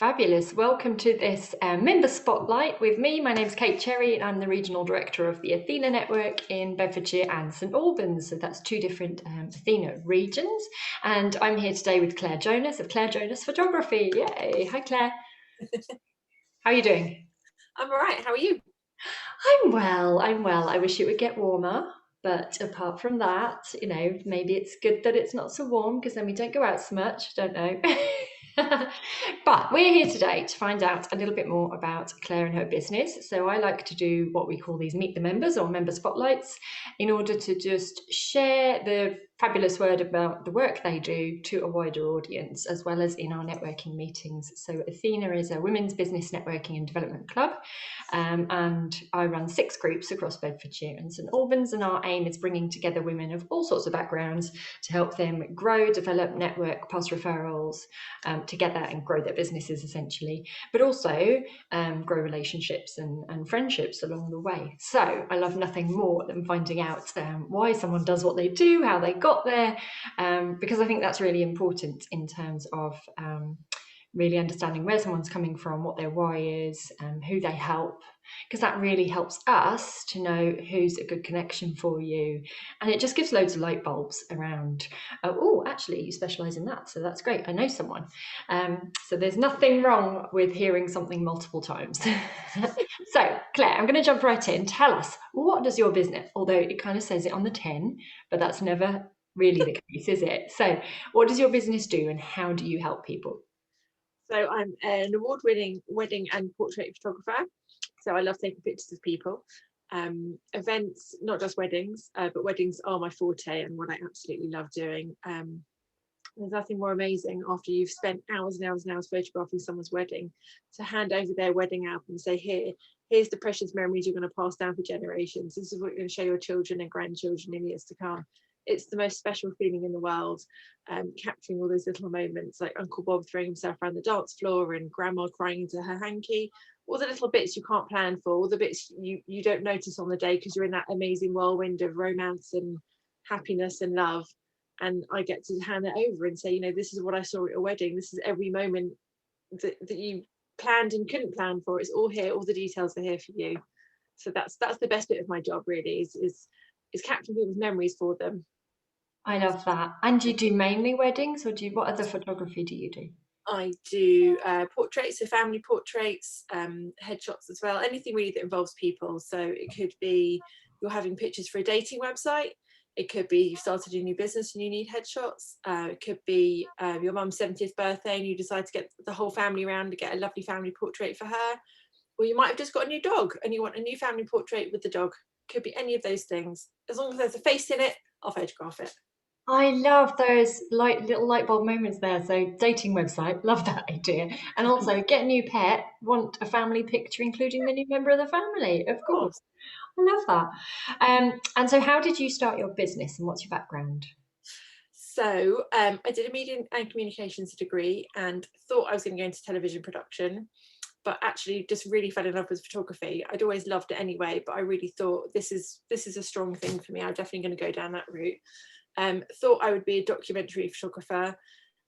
Fabulous. Welcome to this member spotlight with me. My name's Kate Cherry and I'm the Regional Director of the Athena Network in Bedfordshire and St Albans. So that's two different Athena regions. And I'm here today with Claire Jonas of Claire Jonas Photography. Yay. Hi, Claire. How are you doing? I'm all right. How are you? I'm well. I wish it would get warmer. But apart from that, maybe it's good that it's not so warm because then we don't go out so much. Don't know. But we're here today to find out a little bit more about Claire and her business. So I like to do what we call these Meet the Members or member spotlights in order to just share the fabulous word about the work they do to a wider audience, as well as in our networking meetings. So Athena is a women's business networking and development club. And I run 6 groups across Bedfordshire and St Albans, and our aim is bringing together women of all sorts of backgrounds to help them grow, develop, network, pass referrals together and grow their businesses essentially, but also grow relationships and friendships along the way. So I love nothing more than finding out why someone does what they do, how they got there, because I think that's really important in terms of really understanding where someone's coming from, what their why is, who they help, because that really helps us to know who's a good connection for you. And it just gives loads of light bulbs around, oh, actually, you specialise in that, so that's great, I know someone. So there's nothing wrong with hearing something multiple times. So, Claire, I'm going to jump right in. Tell us, what does your business, although it kind of says it on the tin, but that's never really the case, is it? So what does your business do and how do you help people? So I'm an award-winning wedding and portrait photographer. So I love taking pictures of people. Events, not just weddings, but weddings are my forte and what I absolutely love doing. There's nothing more amazing after you've spent hours and hours and hours photographing someone's wedding to hand over their wedding album and say, here's the precious memories you're going to pass down for generations. This is what you're going to show your children and grandchildren in years to come. It's the most special feeling in the world, capturing all those little moments like Uncle Bob throwing himself around the dance floor and Grandma crying into her hanky, all the little bits you can't plan for, all the bits you don't notice on the day because you're in that amazing whirlwind of romance and happiness and love. And I get to hand it over and say, this is what I saw at a wedding. This is every moment that you planned and couldn't plan for. It's all here. All the details are here for you. So that's the best bit of my job, really, is capturing people's memories for them. I love that. And do you do mainly weddings or what other photography do you do? I do portraits, so family portraits, headshots as well, anything really that involves people. So it could be you're having pictures for a dating website. It could be you've started a new business and you need headshots. It could be your mum's 70th birthday and you decide to get the whole family around to get a lovely family portrait for her. Or you might have just got a new dog and you want a new family portrait with the dog. Could be any of those things. As long as there's a face in it, I'll photograph it. I love those little light bulb moments there. So dating website, love that idea. And also get a new pet, want a family picture including the new member of the family, of Of course. course. I love that. And so how did you start your business and what's your background? So I did a media and communications degree and thought I was going to go into television production, but actually just really fell in love with photography. I'd always loved it anyway, but I really thought this is a strong thing for me. I'm definitely going to go down that route. Thought I would be a documentary photographer,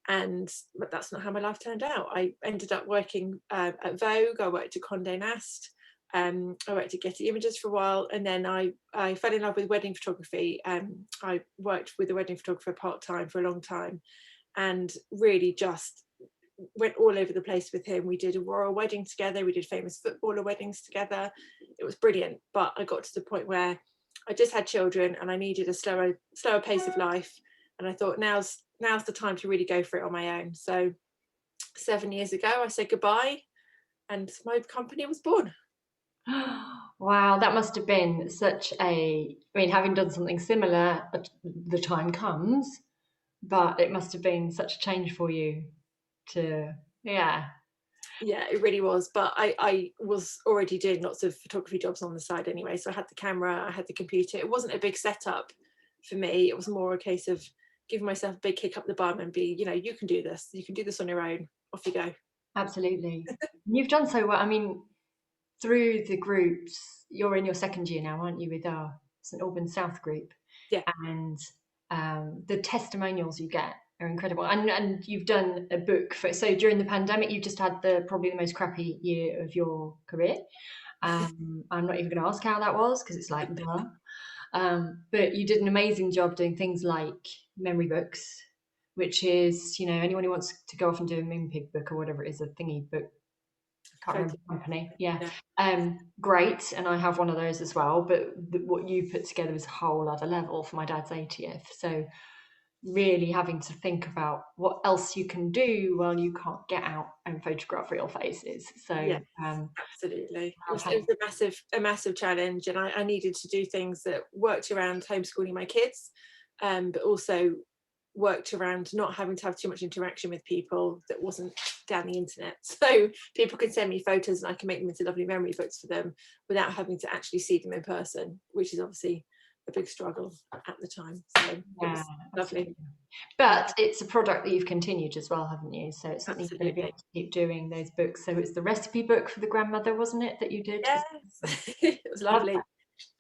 but that's not how my life turned out. I ended up working at Vogue. I worked at Condé Nast. I worked at Getty Images for a while, and then I fell in love with wedding photography. I worked with a wedding photographer part-time for a long time and really just went all over the place with him. We did a royal wedding together. We did famous footballer weddings together. It was brilliant, but I got to the point where I just had children and I needed a slower pace of life. And I thought now's the time to really go for it on my own. So 7 years ago, I said goodbye and my company was born. Wow, that must have been having done something similar, the time comes, but it must have been such a change for you yeah. Yeah, it really was. But I was already doing lots of photography jobs on the side anyway. So I had the camera, I had the computer. It wasn't a big setup for me. It was more a case of giving myself a big kick up the bum and be, you can do this. You can do this on your own. Off you go. Absolutely. You've done so well. I mean, through the groups, you're in your second year now, aren't you, with our St Albans South group? Yeah. And the testimonials you get They're incredible. And you've done a book for, so during the pandemic, you've just had probably the most crappy year of your career. I'm not even going to ask how that was because it's like, duh. But you did an amazing job doing things like memory books, which is, anyone who wants to go off and do a Moonpig book or whatever it is, a thingy book, can't remember the company. Yeah. Great. And I have one of those as well. But what you put together was a whole other level for my dad's 80th. So really having to think about what else you can do while you can't get out and photograph real faces. So Yeah, absolutely. It was a massive challenge, and I needed to do things that worked around homeschooling my kids, but also worked around not having to have too much interaction with people that wasn't down the internet. So people could send me photos and I can make them into lovely memory books for them without having to actually see them in person, which is obviously a big struggle at the time. So it was lovely. But it's a product that you've continued as well, haven't you? So it's something you're going to be able to keep doing, those books. So it's the recipe book for the grandmother, wasn't it, that you did? Yes, it was lovely.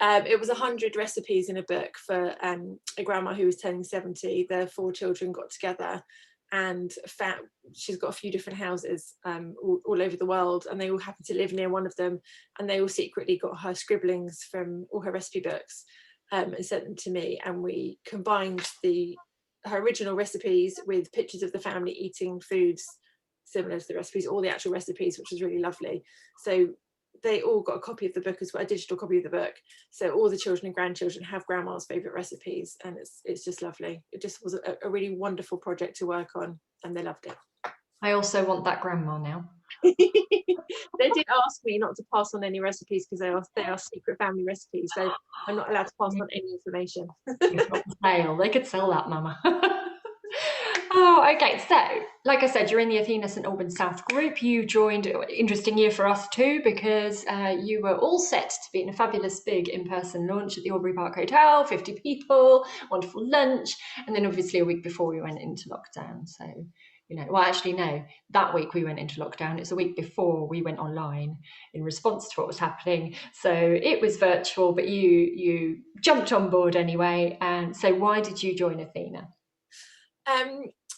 It was 100 recipes in a book for a grandma who was turning 70. Their 4 children got together and she's got a few different houses all over the world, and they all happened to live near one of them, and they all secretly got her scribblings from all her recipe books and sent them to me, and we combined her original recipes with pictures of the family eating foods similar to the recipes, all the actual recipes, which was really lovely. So they all got a copy of the book as well, a digital copy of the book. So all the children and grandchildren have grandma's favourite recipes, and it's just lovely. It just was a really wonderful project to work on, and they loved it. I also want that grandma now. They did ask me not to pass on any recipes because they are secret family recipes, so I'm not allowed to pass on any information. They could sell that, mama. Oh, okay. So, like I said, you're in the Athena St Albans South group. You joined, interesting year for us too, because you were all set to be in a fabulous big in-person launch at the Albury Park Hotel, 50 people, wonderful lunch. And then obviously a week before we went into lockdown. So, well, actually, no, that week we went into lockdown. It's a week before we went online in response to what was happening. So it was virtual, but you jumped on board anyway. And so why did you join Athena?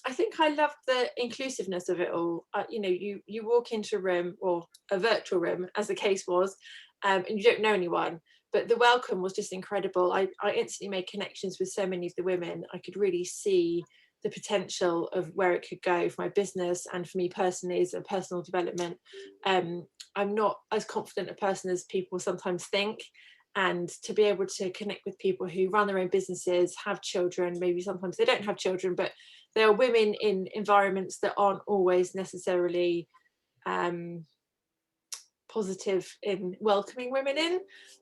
I think I love the inclusiveness of it all. You walk into a room, or a virtual room as the case was, and you don't know anyone, but the welcome was just incredible. I instantly made connections with so many of the women. I could really see the potential of where it could go for my business and for me personally as a personal development. I'm not as confident a person as people sometimes think, and to be able to connect with people who run their own businesses, have children, maybe sometimes they don't have children, but there are women in environments that aren't always necessarily positive in welcoming women in,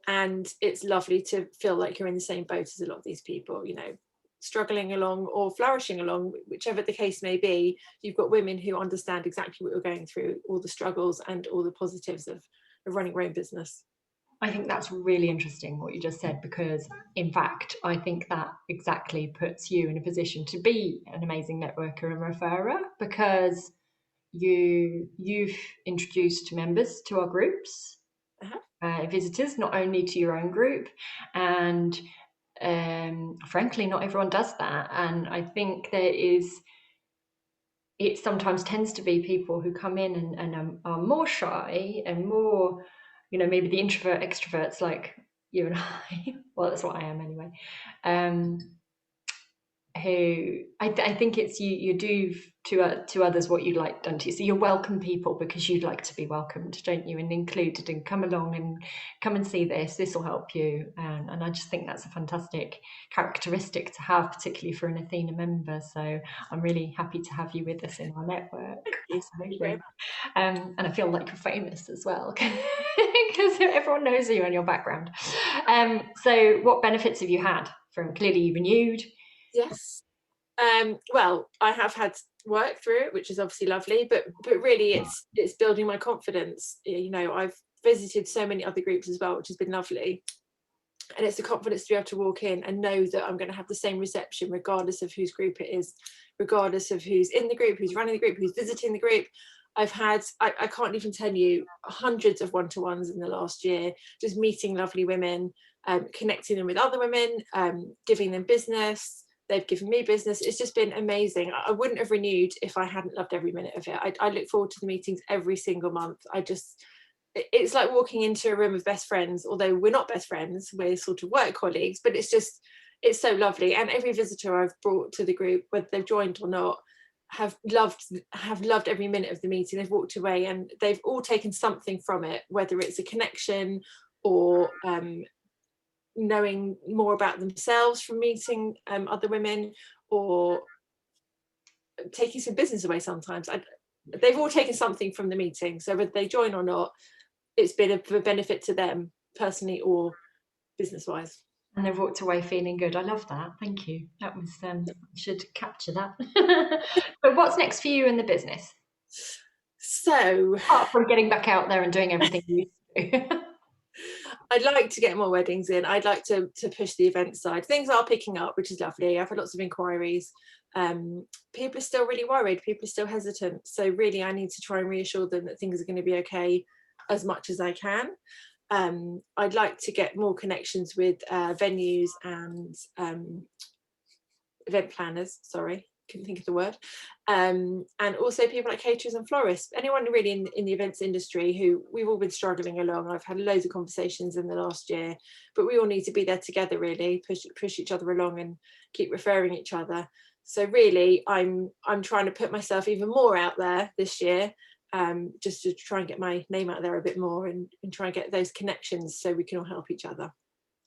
and it's lovely to feel like you're in the same boat as a lot of these people, struggling along or flourishing along, whichever the case may be. You've got women who understand exactly what you're going through, all the struggles and all the positives of running your own business. I think that's really interesting what you just said, because in fact, I think that exactly puts you in a position to be an amazing networker and referrer, because you've introduced members to our groups, visitors, not only to your own group, and frankly, not everyone does that. And I think it sometimes tends to be people who come in and are more shy and more, maybe the introvert extroverts like you and I. Well, that's what I am anyway. Who I think it's you do to others what you'd like done to you. So you welcome people because you'd like to be welcomed, don't you, and included, and come along and come and see this will help you. And I just think that's a fantastic characteristic to have, particularly for an Athena member. So I'm really happy to have you with us in our network. Absolutely. And I feel like you're famous as well because everyone knows you and your background. So what benefits have you had from, clearly you renewed? Yes. Well, I have had work through it, which is obviously lovely, but really it's building my confidence. I've visited so many other groups as well, which has been lovely. And it's the confidence to be able to walk in and know that I'm going to have the same reception regardless of whose group it is, regardless of who's in the group, who's running the group, who's visiting the group. I've had, I can't even tell you, hundreds of one-to-ones in the last year, just meeting lovely women, connecting them with other women, giving them business, They've given me business. It's just been amazing. I wouldn't have renewed if I hadn't loved every minute of it. I look forward to the meetings every single month. It's like walking into a room of best friends, although we're not best friends, we're sort of work colleagues, but it's so lovely. And every visitor I've brought to the group, whether they've joined or not, have loved every minute of the meeting. They've walked away and they've all taken something from it, whether it's a connection or knowing more about themselves from meeting other women, or taking some business away sometimes. They've all taken something from the meeting, so whether they join or not, it's been a benefit to them personally or business wise. And they've walked away feeling good. I love that. Thank you. That was should capture that. But what's next for you in the business? So apart from getting back out there and doing everything you used to do. I'd like to get more weddings in. I'd like to push the event side. Things are picking up, which is lovely. I've had lots of inquiries. People are still really worried. People are still hesitant. So really, I need to try and reassure them that things are going to be okay as much as I can. I'd like to get more connections with venues and event planners. Sorry, couldn't think of the word. And also people like caterers and florists, anyone really in the events industry who we've all been struggling along. I've had loads of conversations in the last year, but we all need to be there together, really push each other along and keep referring each other. So really I'm trying to put myself even more out there this year, just to try and get my name out there a bit more and try and get those connections so we can all help each other.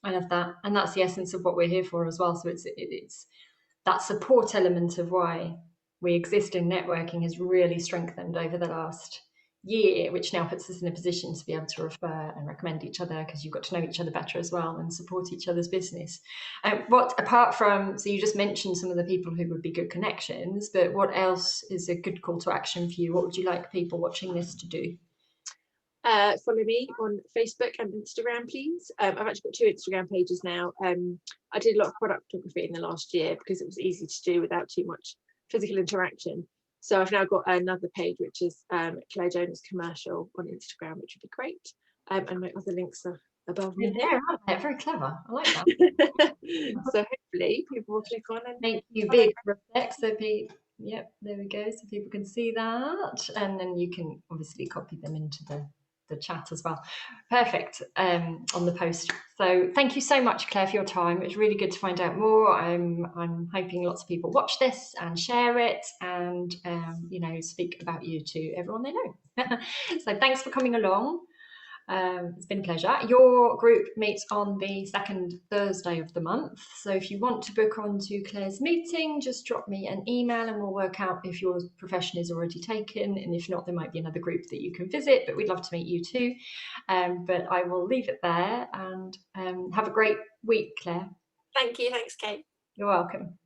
I love that, and that's the essence of what we're here for as well. So it's that support element of why we exist in networking has really strengthened over the last year, which now puts us in a position to be able to refer and recommend each other, because you've got to know each other better as well and support each other's business. What, apart from, so you just mentioned some of the people who would be good connections, but what else is a good call to action for you? What would you like people watching this to do? Follow me on Facebook and Instagram, please. I've actually got 2 Instagram pages now. I did a lot of product photography in the last year because it was easy to do without too much physical interaction. So I've now got another page, which is Claire Jonas Commercial on Instagram, which would be great. And my other links are above me here. Yeah, very clever. I like that. So hopefully people will click on and make you big reflect. So yep, there we go. So people can see that, and then you can obviously copy them into the chat as well. Perfect. On the post. So thank you so much, Claire, for your time. It was really good to find out more. I'm hoping lots of people watch this and share it, and speak about you to everyone they know. So thanks for coming along. It's been a pleasure. Your group meets on the second Thursday of the month. So if you want to book onto Claire's meeting, just drop me an email and we'll work out if your profession is already taken. And if not, there might be another group that you can visit, but we'd love to meet you too. But I will leave it there, and have a great week, Claire. Thank you. Thanks, Kate. You're welcome.